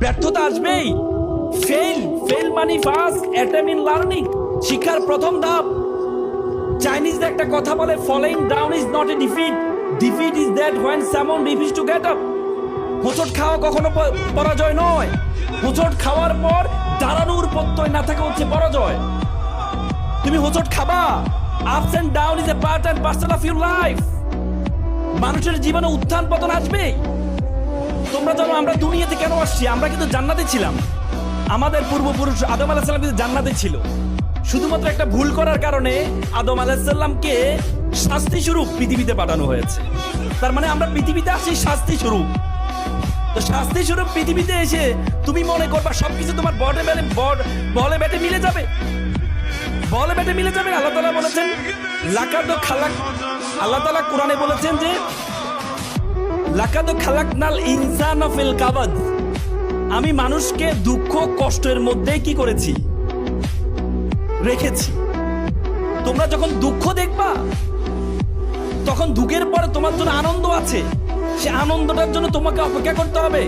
ব্যর্থতা আসবেই। Fail fail মানে ফার্স্ট অ্যাটেম্প ইন লার্নিং, শিক্ষার প্রথম ধাপ। চাইনিজদের একটা কথা বলে, following down is not a defeat, defeat is that when সামন রিফিউজ টু গেট আপ। হোঁচট খাওয়া কখনো পরাজয় নয়, হোঁচট খাওয়ার পর দাঁড়ানোর প্রত্যয় না থাকা হচ্ছে পরাজয়। তুমি হোঁচট খাবা, ups and down is a part and parcel of your life. মানুষের জীবনে উত্থান পতন আসবে। তোমরা জানো আমরা দুনিয়াতে কেন আসছি? আমরা কিন্তু জান্নাতে ছিলাম, আমাদের পূর্বপুরুষ আদম আলাইহিস সালাম কিন্তু জান্নাতে ছিল। শুধুমাত্র একটা ভুল করার কারণে আদম আলাইহিস সালামকে শাস্তি স্বরূপ পৃথিবীতে পাঠানো হয়েছে। তার মানে আমরা পৃথিবীতে আসি শাস্তি স্বরূপ। তো শাস্তি স্বরূপ পৃথিবীতে এসে তুমি মনে করবা সবকিছু তোমার বলে ব্যাটে মিলে যাবে, বলে ব্যাটে মিলে যাবে। আল্লাহ তাআলা বলেছেন লাকাদ খালাক, আল্লাহ তাআলা কোরআনে বলেছেন যে লাকাদ খালাকনাল ইনসানা ফিল কাবাদ, আমি মানুষকে দুঃখ কষ্টের মধ্যে কি করেছি? রেখেছি। তোমরা যখন দুঃখ দেখবা তখন দুঃখের পরে তোমার জন্য আনন্দ আছে, সে আনন্দটার জন্য তোমাকে অপেক্ষা করতে হবে।